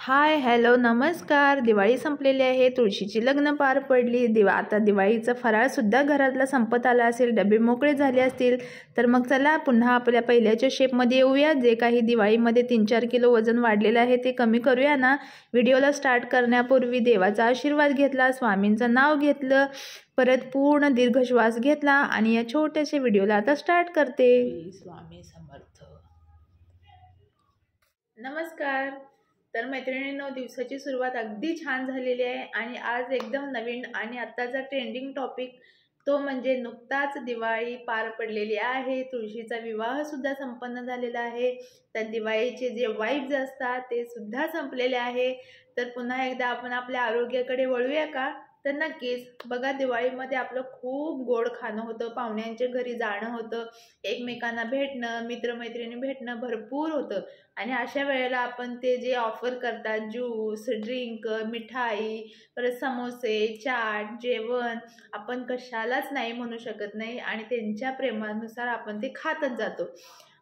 Hi hello नमस्कार. दिवाळी संपलेली आहे, तुळशीची लग्न पार पडली. आता दिवाळीचा फराळसुद्धा घरातला संपत आला असेल, डबे मोकळे झाले असतील. तर मग चला पुन्हा आपल्या पहिल्याच्या शेपमध्ये येऊया. जे काही दिवाळीमध्ये 3-4 किलो वजन वाढलेलं आहे ते कमी करूया ना. व्हिडिओला स्टार्ट करण्यापूर्वी देवाचा आशीर्वाद घेतला, स्वामींचं नाव घेतलं, परत पूर्ण दीर्घ श्वास घेतला आणि या छोट्याशा व्हिडिओला आता स्टार्ट करते. स्वामी समर्थ. नमस्कार. तर मैत्रिणींनो, दिवसाची सुरुवात अगदी छान झालेली आहे आणि आज एकदम नवीन आणि आत्ताचा ट्रेंडिंग टॉपिक तो म्हणजे नुकताच दिवाळी पार पडलेली आहे, तुळशीचा विवाहसुद्धा संपन्न झालेला आहे. तर दिवाळीचे जे वाईब्स असतात ते सुद्धा संपलेले आहे. तर पुन्हा एकदा आपण आपल्या आरोग्याकडे वळूया का? तर नक्कीच बघा, दिवाळीमध्ये आपलं खूप गोड खाणं होतं, पाहुण्यांच्या घरी जाणं होतं, एकमेकांना भेटणं, मित्रमैत्रिणी भेटणं भरपूर होतं. आणि अशा वेळेला आपण ते जे ऑफर करतात, ज्यूस, ड्रिंक, मिठाई, परत समोसे, चाट, जेवण, आपण कशालाच नाही म्हणू शकत नाही आणि त्यांच्या प्रेमानुसार आपण ते खातच जातो.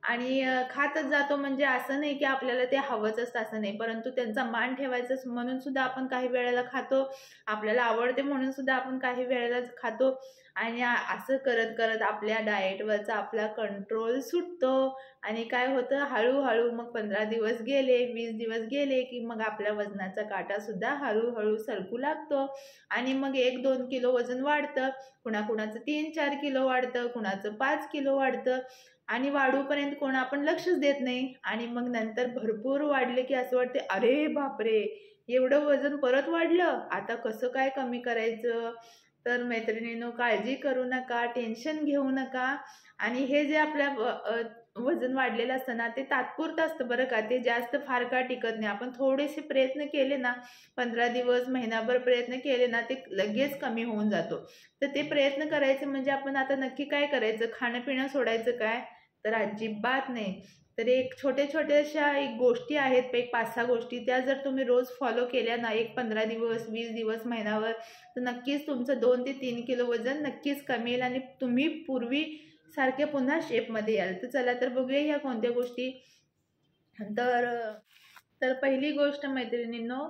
आणि खातच जातो म्हणजे असं नाही की आपल्याला ते हवंच असतं असं नाही, परंतु त्यांचा मान ठेवायचं म्हणून सुद्धा आपण काही वेळेला खातो, आपल्याला आवडते म्हणून सुद्धा आपण काही वेळेला खातो. आणि असं करत करत आपल्या डाएटवरचा आपला कंट्रोल सुटतो आणि काय होतं, हळूहळू मग 15 दिवस गेले, 20 दिवस गेले की मग आपल्या वजनाचा काटासुद्धा हळूहळू सरकू लागतो आणि मग 1-2 किलो वजन वाढतं. कुणाकुणाचं 3-4 किलो वाढतं, कुणाचं 5 किलो वाढतं आणि वाढूपर्यंत कोण आपण लक्षच देत नाही. आणि मग नंतर भरपूर वाढले की असं वाटते, अरे बापरे, एवढं वजन परत वाढलं, आता कसं काय कमी करायचं? तर मैत्रिणींनो, काळजी करू नका, टेन्शन घेऊ नका. आणि हे जे आपल्या वजन वाढलेलं असतं ना, ते तात्पुरतं असतं बरं का, ते जास्त फार काळ टिकत नाही. आपण थोडेसे प्रयत्न केले ना, 15 दिवस, महिनाभर प्रयत्न केले ना, ते लगेच कमी होऊन जातो. तर ते प्रयत्न करायचे म्हणजे आपण आता नक्की काय करायचं? खाणं पिणं सोडायचं काय? तर अजिबात नाही. तर एक छोट्या एक गोष्टी आहेत, एक 5-6 गोष्टी, त्या जर तुम्ही रोज फॉलो केल्या ना, एक 15 दिवस, 20 दिवस, महिनाभर, तर नक्कीच तुमचं 2 ते 3 किलो वजन नक्कीच कमी येईल आणि तुम्ही पूर्वी सारखे पुन्हा शेपमध्ये याल. तर चला तर बघूया ह्या कोणत्या गोष्टी. तर पहिली गोष्ट मैत्रिणींनो,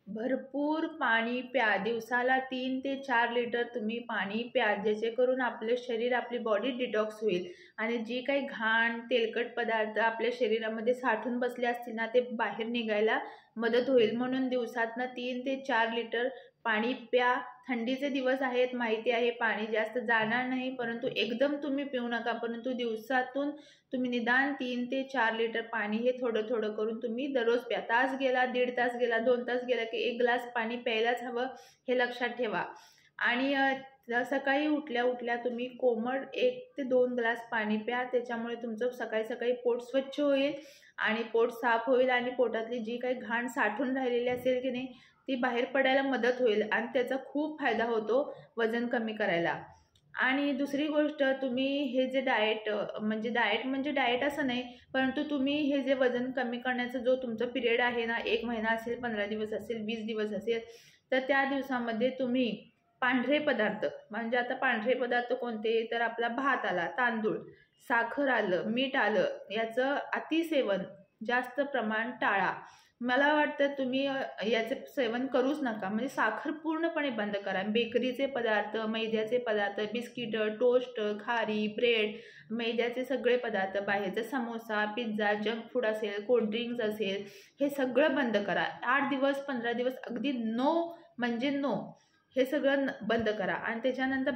भरपूर पाणी प्या. दिवसाला 3 ते 4 लिटर तुम्ही पाणी प्या, जेणेकरून आपले शरीर, आपली बॉडी डिटॉक्स होईल आणि जी काही घाण तेलकट पदार्थ आपल्या शरीरामध्ये साठून बसले असतील ना, ते बाहेर निघायला मदत होईल. म्हणून दिवसातनं 3 ते 4 लिटर पाणी प्या. थंडीचे दिवस आहेत, माहिती आहे, पाणी जास्त जाणार नाही, परंतु एकदम तुम्ही पिऊ नका, परंतु दिवसातून तुम्ही निदान 3 ते 4 लिटर पाणी हे थोडं थोडं करून तुम्ही दररोज प्या. तास गेला, 1.5 तास गेला, 2 तास गेला की 1 ग्लास पाणी प्यायलाच हवं, हे लक्षात ठेवा. आणि सकाळी उठल्या उठल्या तुम्ही कोमट 1 ते 2 ग्लास पाणी प्या. त्याच्यामुळे तुमचं सकाळी सकाळी पोट स्वच्छ होईल आणि पोट साफ होईल आणि पोटातली जी काही घाण साठून राहिलेली असेल की नाही, ती बाहेर पडायला मदत होईल आणि त्याचा खूप फायदा होतो वजन कमी करायला. आणि दुसरी गोष्ट, तुम्ही हे जे डाएट म्हणजे डाएट असं नाही, परंतु तुम्ही हे जे वजन कमी करण्याचा जो तुमचा पिरियड आहे ना, 1 महिना असेल, 15 दिवस असेल, 20 दिवस असेल, तर त्या दिवसामध्ये तुम्ही पांढरे पदार्थ, म्हणजे आता पांढरे पदार्थ कोणते, तर आपला भात आला, तांदूळ, साखर आलं, मीठ आलं, याचं अतिसेवन, जास्त प्रमाण टाळा. मला वाटतं तुम्ही याचे सेवन करूच नका, म्हणजे साखर पूर्णपणे बंद करा. बेकरीचे पदार्थ, मैद्याचे पदार्थ, बिस्किट, टोस्ट, खारी, ब्रेड, मैद्याचे सगळे पदार्थ, बाहेरचा समोसा, पिझ्झा, जंक फूड असेल, कोल्ड्रिंक्स असेल, हे सगळं बंद करा. 8 दिवस, 15 दिवस अगदी नो म्हणजे नो, हे सगळं बंद करा. आणि त्याच्यानंतर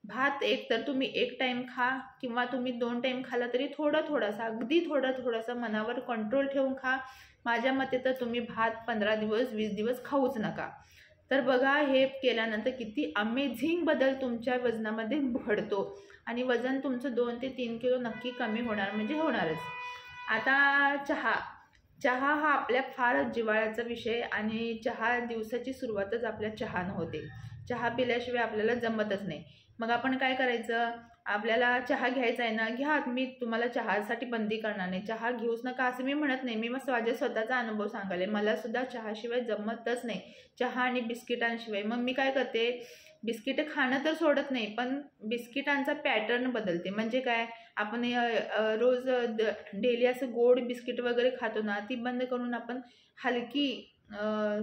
भात एक तर तुम्ही 1 टाईम खा किंवा तुम्ही 2 टाईम खाला तरी थोडासा, अगदी थोडासा मनावर कंट्रोल ठेवून खा. माझ्या मते तर तुम्ही भात 15 दिवस, 20 दिवस खाऊच नका. तर बघा, हे केल्यानंतर किती अमेझिंग बदल तुमच्या वजनामध्ये घडतो आणि वजन तुमचं 2 ते 3 किलो नक्की कमी होणार, म्हणजे होणारच. आता चहा हा आपल्या फार जिव्हाळ्याचा विषय आणि चहा, दिवसाची सुरुवातच आपल्या चहानं होते. चहा पिल्याशिवाय आपल्याला जमतच नाही. मग आपण काय करायचं, आपल्याला चहा घ्यायचा आहे ना, घ्या. मी तुम्हाला चहासाठी बंदी करणार नाही, चहा घेऊच नका असं मी म्हणत नाही. मी माझ्या स्वतःचा अनुभव सांगायला, मला सुद्धा चहाशिवाय जमतच नाही, चहा आणि बिस्किटांशिवाय. मग मी काय करते, बिस्किटं खाणं तर सोडत नाही, पण बिस्किटांचा पॅटर्न बदलते. म्हणजे काय, आपण रोज डेली असं गोड बिस्किट वगैरे खातो ना, ती बंद करून आपण हलकी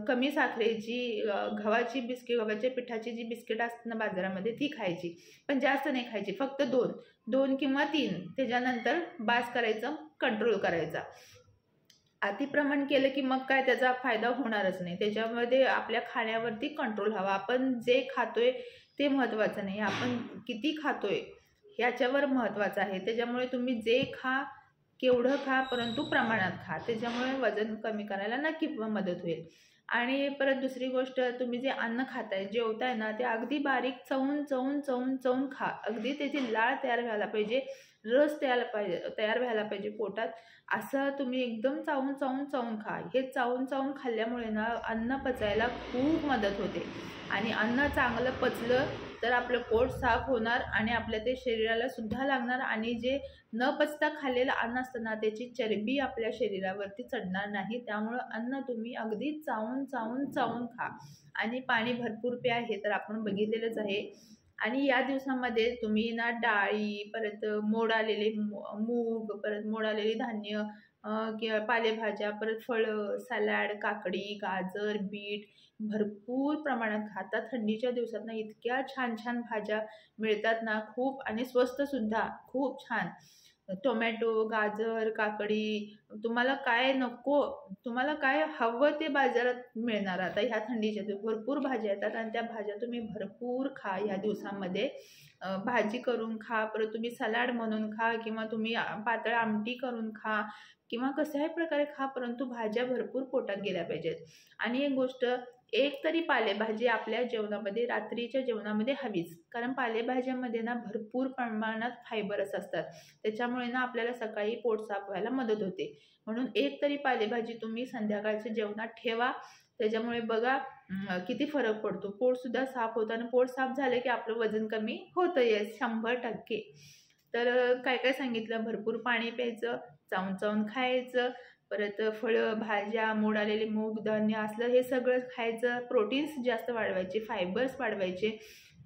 कमी साखरेची गव्हाची बिस्किट, गव्हाच्या पिठाची जी बिस्किट असतात ना बाजारामध्ये, ती खायची. पण जास्त नाही खायची, फक्त 2 किंवा 3. त्याच्यानंतर बास करायचं, कंट्रोल करायचा. अतिप्रमाण केलं की मग काय त्याचा फायदा होणारच नाही. त्याच्यामध्ये आपल्या खाण्यावरती कंट्रोल हवा. आपण जे खातोय ते महत्त्वाचं नाही, आपण किती खातोय ह्याच्यावर महत्त्वाचं आहे. त्याच्यामुळे तुम्ही जे खा, केवढं खा, परंतु प्रमाणात खा. त्याच्यामुळे वजन कमी करायला नक्की मदत होईल. आणि परत दुसरी गोष्ट, तुम्ही जे अन्न खाताय, जेवताय ना, ते अगदी बारीक चवून खा. अगदी त्याची लाळ तयार व्हायला पाहिजे, रस तयार व्हायला पाहिजे पोटात. असं तुम्ही एकदम चावून खा. हे चावून खाल्ल्यामुळे ना अन्न पचायला खूप मदत होते. आणि अन्न चांगलं पचलं तर आपलं पोट साफ होणार आणि आपल्या ते शरीराला सुद्धा लागणार. आणि जे न पचता खाल्लेलं अन्न असतं ना, त्याची चरबी आपल्या शरीरावरती चढणार नाही. त्यामुळं अन्न तुम्ही अगदी चावून खा. आणि पाणी भरपूर प्या, हे तर आपण बघितलेलंच आहे. आणि या दिवसामध्ये तुम्ही ना डाळी, परत मोड आलेले मूग, परत मोड आलेली धान्य, किंवा पालेभाज्या, परत फळं, सॅलड, काकडी, गाजर, बीट भरपूर प्रमाणात खा. आता थंडीच्या दिवसात ना इतक्या छान भाज्या मिळतात ना, खूप, आणि स्वस्तसुद्धा खूप छान. टोमॅटो, गाजर, काकडी, तुम्हाला काय नको, तुम्हाला काय हवं ते बाजारात मिळणार. आता ह्या थंडीच्या दिवसात भरपूर भाज्या येतात आणि त्या भाज्या तुम्ही भरपूर खा ह्या दिवसामध्ये. भाजी करून खा, परत तुम्ही सलाड म्हणून खा, किंवा तुम्ही पातळ आमटी करून खा, किंवा कशाही प्रकारे खा, परंतु भाज्या भरपूर पोटात गेल्या पाहिजेत. आणि एक गोष्ट, एक तरी पालेभाजी आपल्या जेवणामध्ये, रात्रीच्या जेवणामध्ये हवीच. कारण पालेभाज्यामध्ये ना भरपूर प्रमाणात फायबरच असतात. त्याच्यामुळे ना आपल्याला सकाळी पोट साफ व्हायला मदत होते. म्हणून एक तरी पालेभाजी तुम्ही संध्याकाळच्या जेवणात ठेवा. त्याच्यामुळे बघा किती फरक पडतो. पोटसुद्धा साफ होतं, आणि पोट साफ झालं की आपलं वजन कमी होतं, 100%. तर काय सांगितलं, भरपूर पाणी प्यायचं, चावून खायचं, परत फळं, भाज्या, मोड आलेले मूग, धान्य असलं हे सगळं खायचं. प्रोटीन्स जास्त वाढवायचे, फायबर्स वाढवायचे.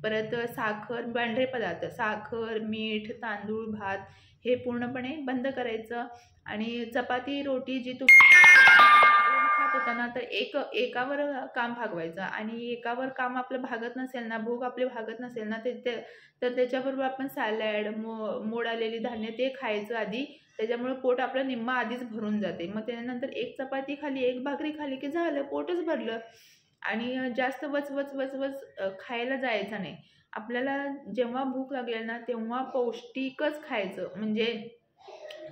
परत साखर, पांढरे पदार्थ, साखर, मीठ, तांदूळ, भात हे पूर्णपणे बंद करायचं. आणि चपाती, रोटी जी तुम्ही खात होता ना, तर एकावर काम भागवायचं. आणि एकावर काम आपलं भागत नसेल ना, भूक आपली भागत नसेल ना, तर त्याच्याबरोबर आपण सॅलड, मोड आलेली धान्य ते खायचं आधी. त्याच्यामुळे पोट आपलं निम्मं आधीच भरून जाते. मग त्यानंतर एक चपाती खाली, एक भाकरी खाली की झालं, पोटच भरलं. आणि जास्त वच खायला जायचं नाही. आपल्याला जेव्हा भूक लागेल ना, तेव्हा पौष्टिकच खायचं. म्हणजे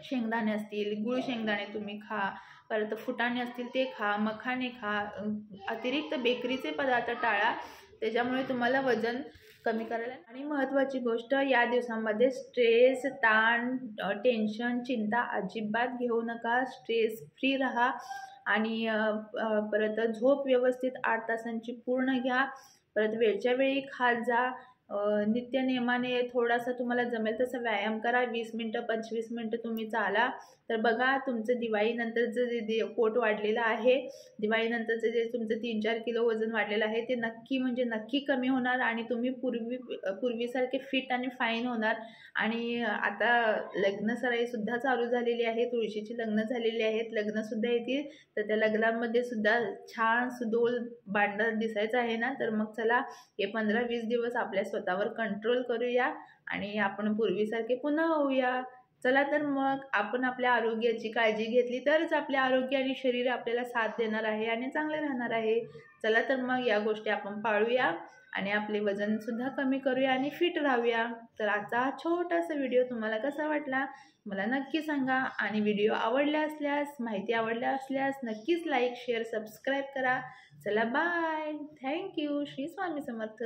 शेंगदाणे असतील, गुळ शेंगदाणे तुम्ही खा, परत फुटाणे असतील ते खा, मखाणे खा. अतिरिक्त बेकरीचे पदार्थ टाळा. त्याच्यामुळे तुम्हाला वजन कमी करायला. आणि महत्त्वाची गोष्ट, या दिवसांमध्ये स्ट्रेस, ताण, टेन्शन, चिंता अजिबात घेऊ नका. स्ट्रेस फ्री राहा. आणि परत झोप व्यवस्थित 8 तासांची पूर्ण घ्या. परत वेळच्या वेळी खात जा. नित्यनेमाने थोडासा तुम्हाला जमेल तसा व्यायाम करा. 20 मिनटं, 25 मिनटं तुम्ही चाला. तर बघा तुमचं दिवाळीनंतरचं जे पोट वाढलेलं आहे, दिवाळीनंतरचं जे तुमचं 3-4 किलो वजन वाढलेलं आहे, ते नक्की कमी होणार. आणि तुम्ही पूर्वीसारखे फिट आणि फाईन होणार. आणि आता लग्नसराईसुद्धा चालू झालेली आहे. तुळशीची लग्न झालेली आहेत, लग्नसुद्धा येतील. तर त्या लग्नामध्ये सुद्धा छान सुडोल बांधत दिसायचं आहे ना, तर मग चला हे 15-20 दिवस आपल्या स्वतःवर कंट्रोल करूया आणि आपण पूर्वीसारखे पुन्हा होऊया. चला तर मग आपण आपल्या आरोग्याची काळजी घेतली तरच आपले आरोग्य आणि शरीर आपल्याला साथ देणार आहे आणि चांगले राहणार आहे. चला तर मग या गोष्टी आपण पाळूया आणि आपले वजनसुद्धा कमी करूया आणि फिट राहूया. तर आजचा हा छोटासा व्हिडिओ तुम्हाला कसा वाटला मला नक्की सांगा. आणि व्हिडिओ आवडला असल्यास, माहिती आवडल्या असल्यास नक्कीच लाईक, शेअर, सबस्क्राईब करा. चला बाय. थँक्यू. श्री स्वामी समर्थ.